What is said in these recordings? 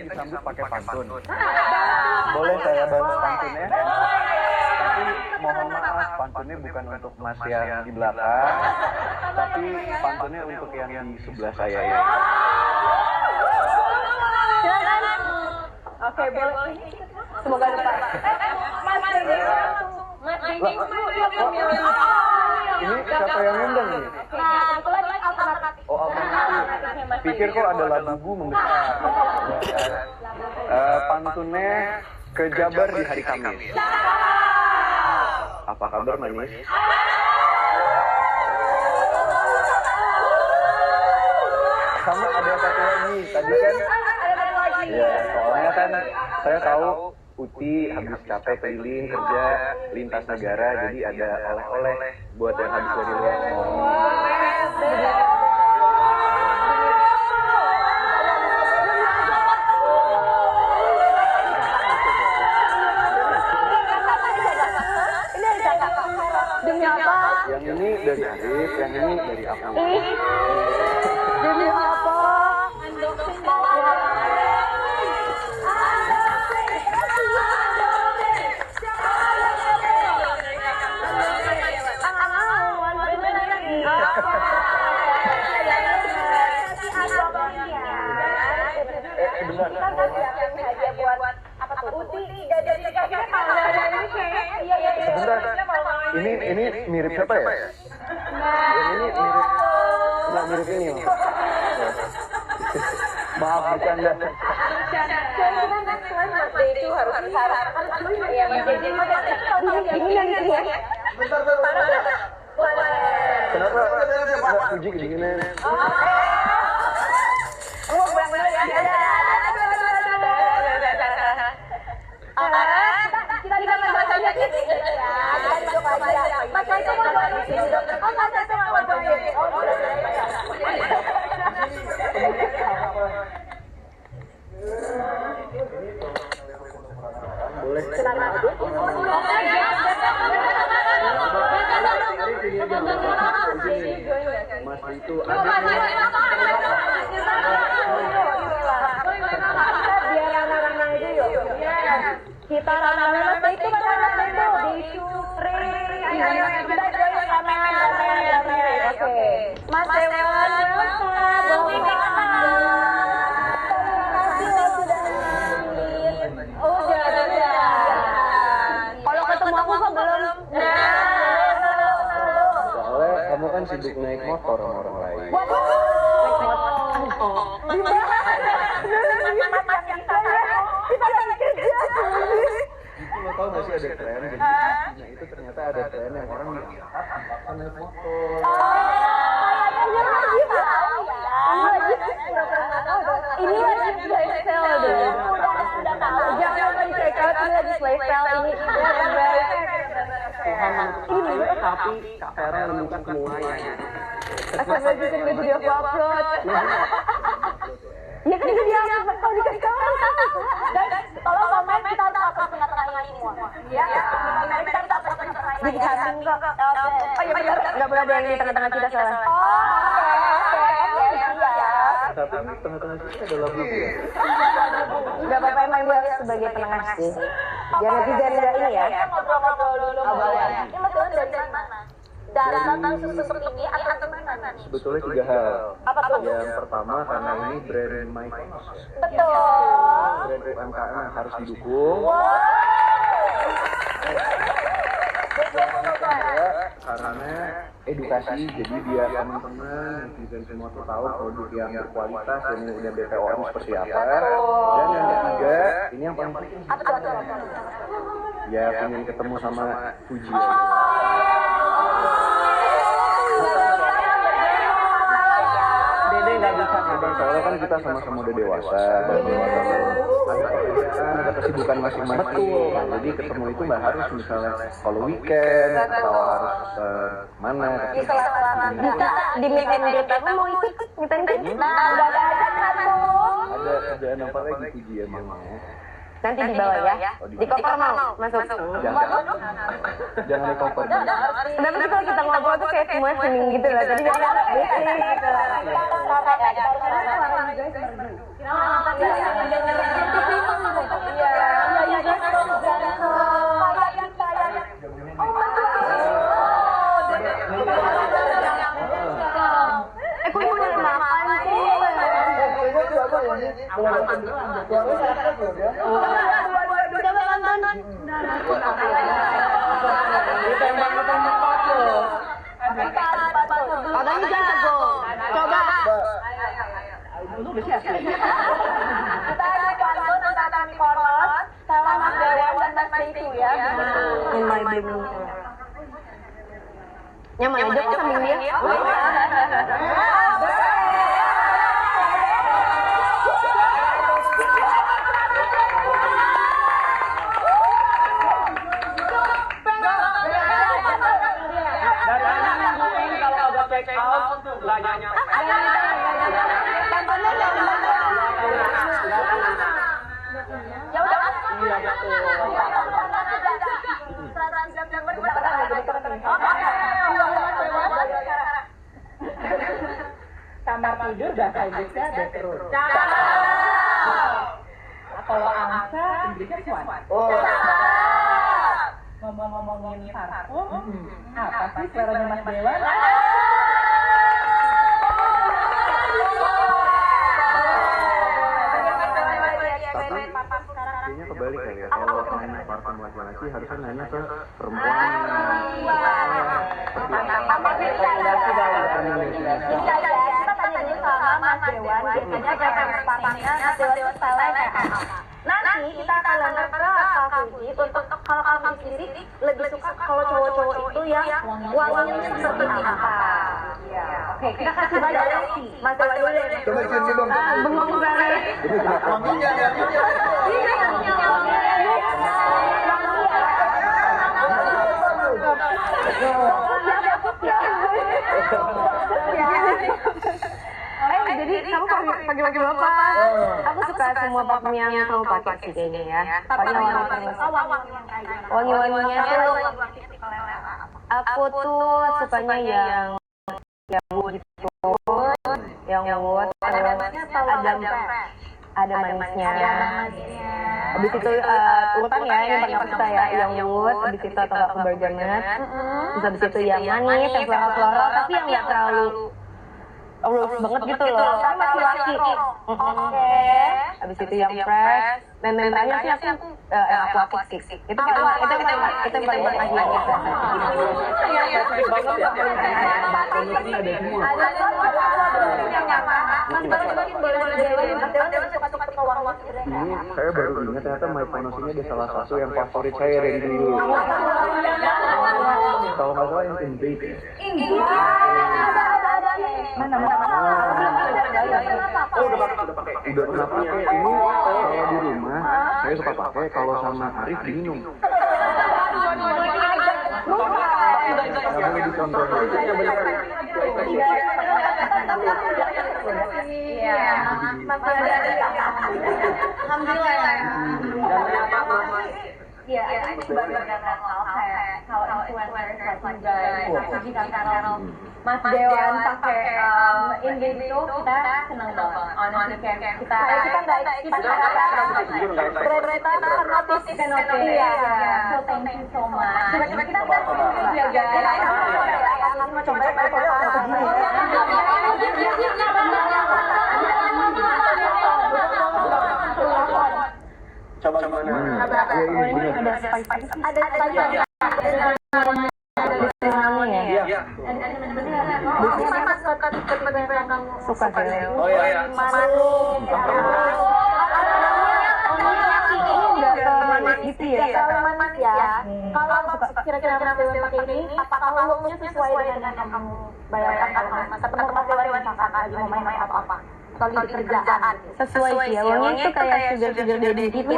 disambut pakai pantun. Boleh saya balas pantunnya? Tapi mohon maaf, pantunnya bukan untuk Mas yang di belakang, tapi pantunnya untuk yang di sebelah saya ya. Oke, boleh. Semoga lupa. Mas Ding. Ini siapa yang ngundang nih? Nah, kebetulan alternatif. Oh, alternatif. Pikir kok ada lagu membesar. Pantunnya ke Jabar di hari Kamis. Apa kabar manis? Sama ada satu lagi. Tadi kan? Ya, soalnya kan saya tahu Uti habis capek keliling kerja lintas negara, jadi ada oleh-oleh buat yang habis dari luar. Demi apa? Yang ini dari Arif, yang ini dari aku. Demi apa? Sebentar, ini mirip siapa ya? Yang ini mirip, nggak mirip ini loh. Maaf bercanda. Itu harus diharapkan. Iya, menjadi dinginan gitu ya. Kenapa nggak puji kedinginan? Kita bisa membaca gitu ya. Kita duduk aja. Mas itu mau buat di sini dokter. Oh, Mas itu mau buat di sini. Boleh. Mas itu biar anak-anak aja yuk. Kita rame-rame Mas itu macam itu di Supri. Kita join rame-rame. Oke. Mas Dewan, kalau ketemu aku kok belum. soalnya kamu kan sibuk naik motor sama orang lain. Lo tau gak sih ada tren, jadi nah itu ternyata ada tren yang orang diangkat kan naik motor. Ini lagi lifestyle deh. Udah tahu. Jangan check out ini lagi lifestyle ini. Tuhan tapi Kak Vera menemukan semuanya. Asal bikin video aku upload. Ya kan itu dia kalau dikasih kawan. Dan tolong komen kita harus upload tengah-tengahnya semua. Ya. Komen kita harus upload tengah-tengahnya. Di samping kok. Oh iya benar. Enggak boleh ada yang di tengah-tengah kita salah. Tapi ini tengah-tengah kita ada lagu ya. Enggak apa-apa emang dia sebagai penengah sih. Biar netizen enggak ini ya. Ngobrol-ngobrol dulu. Ini Mas Dewan dari mana? Daratan susu ini atau mana nih? Sebetulnya 3 hal. Apa tuh? Yang pertama karena ini brand Mykonos ya. Betul. Brand UMKM yang harus didukung. Karena edukasi, jadi biar teman-teman netizen semua tuh tahu produk yang berkualitas dan yang udah BPOM seperti apa. Dan yang ketiga, ini yang paling penting. Ya pengen ketemu sama Fuji. Dede nggak bisa ngomong soalnya kan kita sama-sama udah dewasa. Ada kesibukan masing-masing. Betul. Jadi ketemu itu nggak harus misalnya kalau weekend atau harus mana. Bisa di meet and greet aku mau ikut meet and greet. Nah, udah ada satu. Ada kerjaan apa lagi Fuji emangnya? Nanti di bawah ya. Di koper mau masuk. Jangan di koper. Kenapa sih kalau kita ngobrol tuh kayak semuanya hening gitu loh. Jadi kita basic gitu lah. Katanya jago. Coba. Kita ada pantun antara kami Poros sama Mas Dewan dan Mas Itu ya. In my dream. Nyaman aja kok samping dia. Kamar tidur bahasa Inggrisnya bedroom. Kalau angsa Inggrisnya swan. Ngomong-ngomongin parfum, apa sih seleranya Mas Dewan? Kayaknya kebalik ya, kalau nanya parfum laki-laki harusnya nanya ke perempuan. Bisa ya, kita tanya dulu sama Mas Dewan, biasanya preferensi parfumnya Mas Dewan itu style kayak apa. Nanti kita akan lempar ke Kak Fuji untuk kalau Kak Fuji sendiri lebih suka kalau cowok-cowok itu yang wanginya seperti apa. Oke, kita kasih variasi. Mas Dewan dulu deh. Coba cium dong. Bengong banget. Wanginya ya. Jadi kamu pakai apa? Aku suka semua parfum yang kamu pakai sih kayaknya ya. Wangi-wanginya tuh aku tuh sukanya yang wood gitu, yang wood ada manisnya. Habis itu urutan ya, yang paling aku suka ya yang wood, habis itu atau aku bergamet. Terus habis itu yang manis, yang floral-floral, tapi yang nggak terlalu rose banget gitu loh, kan masih laki. Oke. Habis itu yang fresh, dan terakhir sih aku aquatic sih. Itu yang paling banyak lagi. Ini saya baru ingat ternyata My Ponos ini ada salah satu yang favorit saya dari dulu. Kalau nggak salah yang Invade. Mana? Oh, udah pakai. Udah pernah pakai. Ini kalau di rumah saya suka pakai, kalau sama Arif diminum. Nggak boleh dicontoh. Iya. Alhamdulillah. Iya, itu berdasarkan kalau influencer juga jika Carol Mas Dewan pakai Inggris itu kita senang banget. Honestly kayak kita notice. Iya. So thank you so much. Kita Coba gimana? Ada spicy. Suka sih. Oh iya. Gitu ya. Kalau kira-kira Mas Dewan pakai ini, apakah looknya sesuai dengan yang kamu bayangkan kalau ketemu Mas Dewan lagi mau main apa-apa? Kalau di kerjaan Sesuai sih ya, wanginya tuh kayak sugar daddy gitu.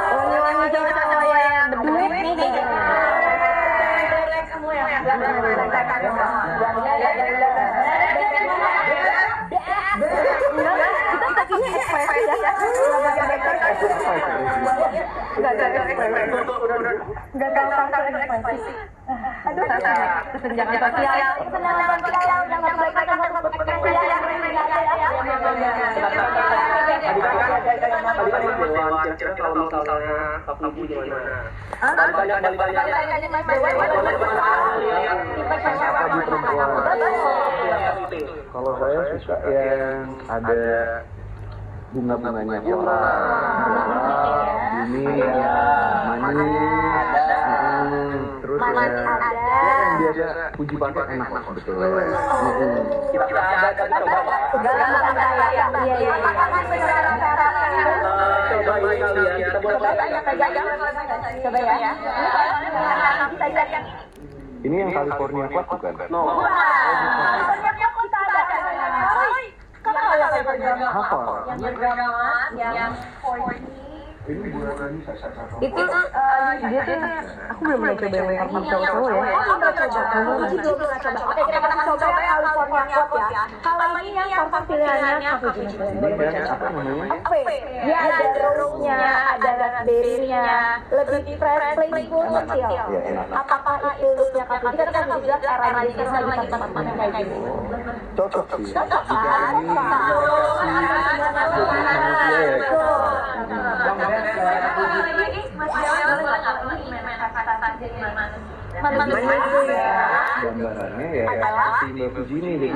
Wangi-wangi cowok-cowok yang berduit nih gitu. Semua yang kita kakinya ekspresi ya. Enggak tahu ekspresi. Aduh, kesenjangan sosial. Kesenjangan sosial yang baik-baik kalau misalnya Kak Puji gimana? Tadi Mas Dewan tipe cewek apa perempuan? Kalau saya suka yang ada bunga-bunganya ini manis, terus ya yang biasa Puji pakai enak lah sebetulnya. Kita ada kan coba cobain kalian, kita boleh Coba ya. Ini yang California Club bukan? no. Apa? Yang bergama, yang Ini buatan Itu dia tuh aku belum pernah coba yang warna cowok-cowok ya. Puji belum pernah coba. Oke, kita coba yang California Club ya. Kalau ini yang format pilihannya aku jenis Ini yang apa namanya? dia ada rose-nya, ada raspberry-nya, lebih fresh, playful, chill. Iya, enak. Apakah itu look-nya Kak Puji? Kita kan juga era ini lagi tempat-tempat kayak gitu. Cocok sih. Cocok kan? Gambarannya ya si Mbak Puji ini jadi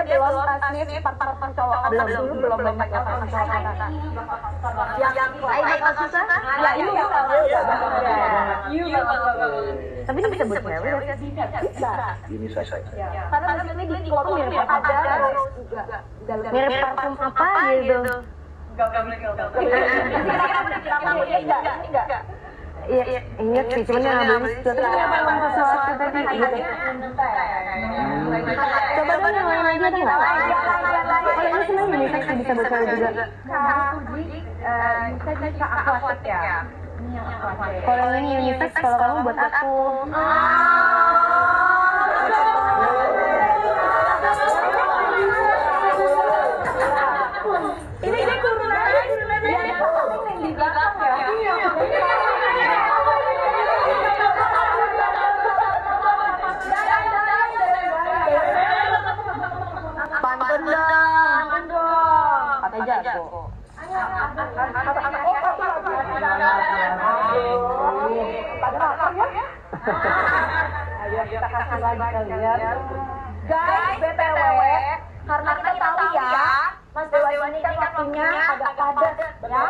dia belum tasnya part-part cowok belum banyak cowok yang lain susah ya ini Tapi ini bisa buat cewek. ini saya. karena di sini di kelompok ada rose juga Mirip parfum apa gitu. Iya, ingat sih, cuman yang nggak beli sesuatu memang sesuatu tadi gitu. Coba dong yang lain aja ada nggak? Kalau ini senang unisex sih, bisa buat cewek juga. Kalau yang ini unisex, kalau kamu buat aku. ini kurungan yang di belakang ya Pantun dong. Pakai jago. Ayo kita kasih lagi kalian. Guys, BTW, karena kita tahu ya, Mas Dewan ini kan waktunya agak padat ya.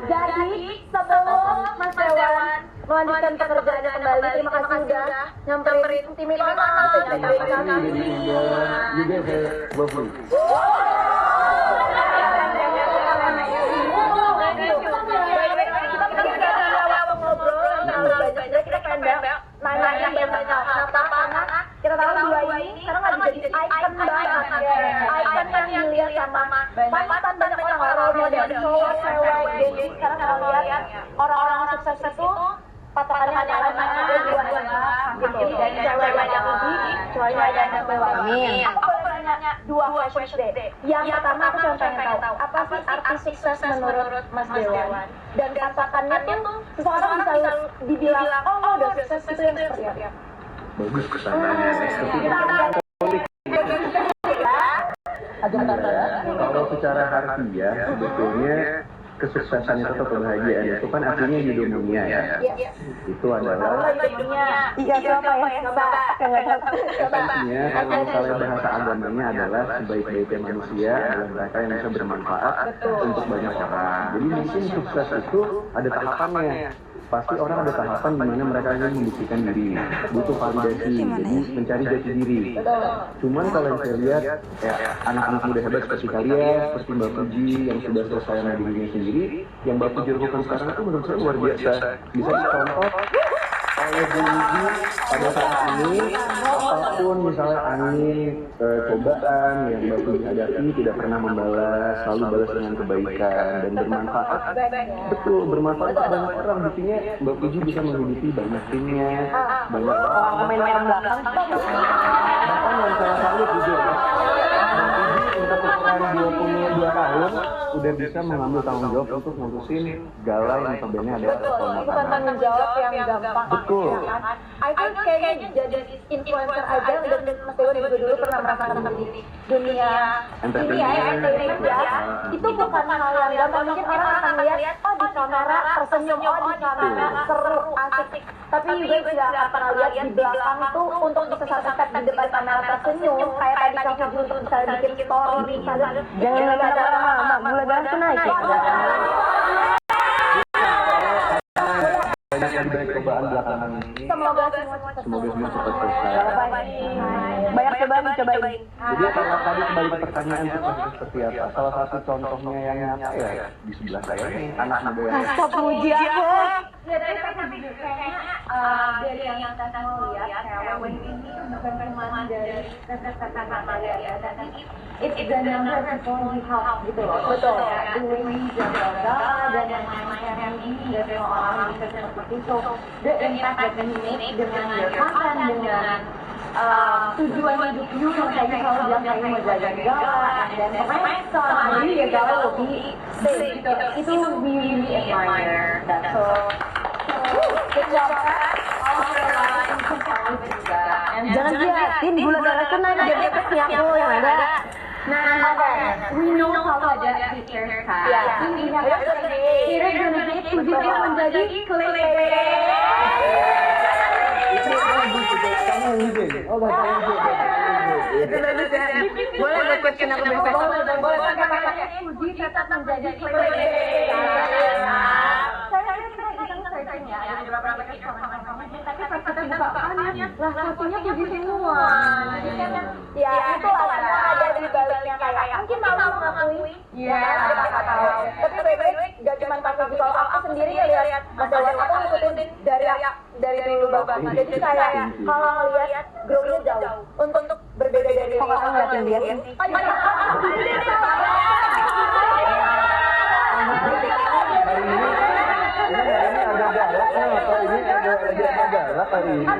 Jadi sebelum Mas Dewan melanjutkan pekerjaannya kembali, terima kasih udah nyamperin tim ini mana nyamperin kami. You guys are lovely. Kita tahu dua ini sekarang lagi jadi icon banget, icon yang dilihat sama mantan banyak orang role model cowok cewek. Jadi sekarang kalau lihat orang-orang sukses itu patokannya adalah dua gitu. Jadi cewek yang Puji, cowoknya yang Dewan. Aku boleh nanya dua question deh. Yang pertama aku cuma pengen tahu apa sih arti sukses menurut Mas Dewan? Dan katakannya tuh seseorang bisa dibilang oh udah sukses itu yang seperti apa? Bagus kesananya. Kalau secara harfiah sebetulnya kesuksesan itu atau kebahagiaan itu kan artinya eudaimonia ya. Itu adalah Iya apa ya? artinya kalau misalnya bahasa agamanya adalah sebaik-baiknya manusia adalah mereka yang bisa bermanfaat untuk banyak orang. Jadi mungkin sukses itu ada tahapannya. Pasti orang ada tahapan di mana mereka ingin membuktikan diri, butuh validasi, jadi mencari jati diri. Cuman kalau yang saya lihat, ya anak-anak muda hebat seperti kalian, seperti Mbak Puji yang sudah selesai sama dirinya sendiri, yang Mbak Puji lakukan sekarang itu menurut saya luar biasa. Bisa dicontoh oleh Bu Puji pada saat ini, apapun misalnya angin, cobaan yang Mbak Puji hadapi tidak pernah membalas, selalu balas dengan kebaikan dan bermanfaat. Betul, bermanfaat untuk banyak orang. Buktinya Mbak Puji bisa menghidupi banyak timnya, banyak orang. Main-main belakang. Bahkan yang saya salut jujur ya, Mbak Puji untuk ukuran 22 tahun udah bisa mengambil tanggung jawab untuk ngurusin Gala yang notabene adalah Betul, itu keponakan. bukan tanggung jawab yang gampang. Betul. Ya kan? Itu kayaknya jadi influencer aja, dan Mas Dewa juga dulu pernah merasakan di dunia entertainment ya. Itu bukan hal yang gampang. Mungkin orang akan lihat, oh di kamera tersenyum, oh di kamera seru, asik. Tapi juga tidak akan pernah lihat di belakang tuh untuk bisa saat di depan kamera tersenyum. Kayak tadi Kak Fujun untuk bisa bikin story, misalnya. Jangan lagi lama-lama, gula darah tuh naik. Banyak yang dari cobaan belakangan ini. Semoga semua cepat selesai. Banyak cobain. Jadi kalau tadi kembali ke pertanyaan seperti apa? Salah satu contohnya yang nyata ya di sebelah saya ini anak muda yang Puji aku. Ya, tapi kayaknya dari yang kita mau lihat, kayak Wendy ini bukan cuma dari kata-kata ya, tapi it's the number of people we help gitu loh. Betul. Doing jaga dan yang lain-lain ini nggak semua orang bisa seperti itu. The impact that we make dengan your content, dengan tujuan hidup you yang kayak selalu bilang kayak mau jaga Gala, dan pokoknya selama ini ya Gala lebih safe gitu. Itu we really admire that. So good job, Jangan liatin gula darah tuh naik jadi pasti aku yang ada. we know kalau ada picture kan. Ini kira gonna get Puji dia menjadi Oh, Bapak Ibu. Itu bagus ya. Boleh buat caption aku besok. boleh pakai Puji tetap menjadi searching ya, ada beberapa komen-komen, tapi pas kita buka akannya, lah fotonya Puji semua. Jadi kan ya itu alasannya ada di baliknya, kayak mungkin malu mengakui, ya kita nggak tahu. Tapi baik-baik gak cuma pas Puji, kalau aku sendiri ya lihat Mas Dewa, aku ngikutin dari dulu banget. Jadi kayak kalau lihat grow-nya jauh untuk berbeda dari Kok kakak ngeliatin dia sih? Ini agak galak ya, atau ini agak galak hari ini ya?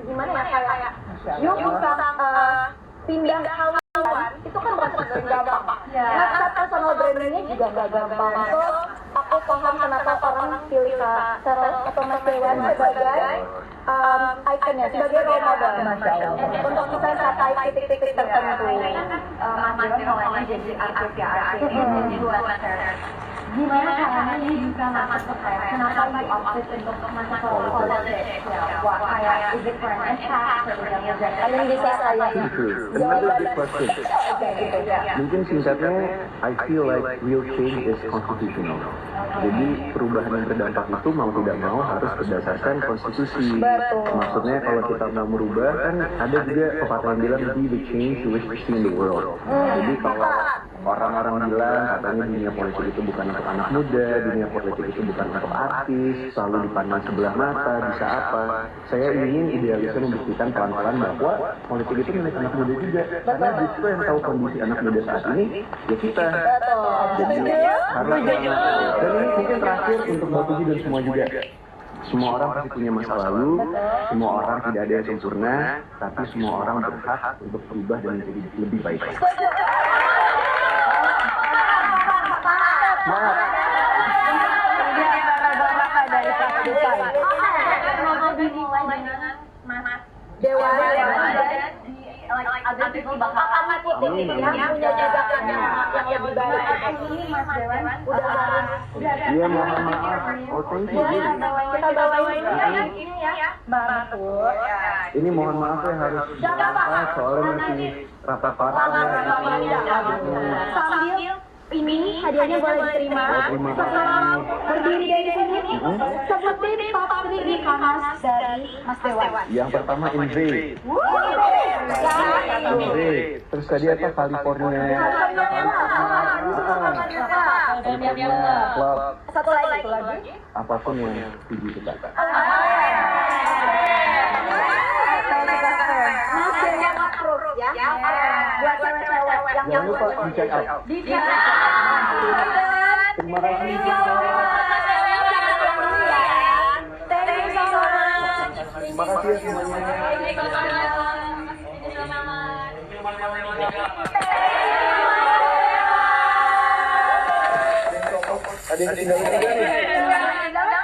Gimana ya, kayak you bisa pindah haluan itu kan bukan gampang. Nah, personal brandingnya juga gak gampang. So, aku paham kenapa orang pilih Kak Sarah atau Mas Dewa sebagai ikonnya, sebagai role model untuk bisa capai titik-titik tertentu. Mas Dewa mulai jadi artis ya, artis influencer. Gimana caranya ini bisa masuk ke saya? Kenapa you opted untuk masuk ke politik? Wah, kayak is it for an impact? Kalian bisa saya. Another big question. Mungkin singkatnya, I feel like real change is constitutional. Jadi perubahan yang berdampak itu mau tidak mau harus berdasarkan konstitusi. Maksudnya kalau kita mau merubah kan ada juga pepatah yang bilang be the change you wish to see in the world. Jadi kalau orang-orang bilang katanya dunia politik itu bukan untuk anak muda, dunia politik itu bukan untuk artis, selalu dipandang sebelah mata, bisa apa. Saya ingin idealisnya membuktikan pelan-pelan bahwa politik itu milik anak muda juga. Karena justru yang tahu kondisi anak muda saat ini, ya kita. Jadi, karena dan ini mungkin terakhir untuk Mbak Puji dan semua juga. Semua orang pasti punya masa lalu, semua orang tidak ada yang sempurna, tapi semua orang berhak untuk berubah dan menjadi lebih baik. Dewa ada people bakal ngikutin yang punya jebakan yang lebih baik. Ini Mas Dewan udah Iya, mohon maaf. Oh, thank you. kita bawain ini ya. Bagus. Ini mohon maaf ya harus apa soalnya masih rapat-rapat. Sambil ini hadiahnya boleh diterima. Terima kasih. Sekarang berdiri dari sini, sebutin top 3 khas dari Mas Dewa. Yang pertama Indri. Indri. Terus tadi apa California? Club. Satu lagi. Apapun yang Puji suka. Mas Dewa Pro ya. Ya. Buat cewek-cewek yang Jangan lupa di check out. Terima kasih. Terima kasih ya semuanya. Ada yang ketinggalan juga nih.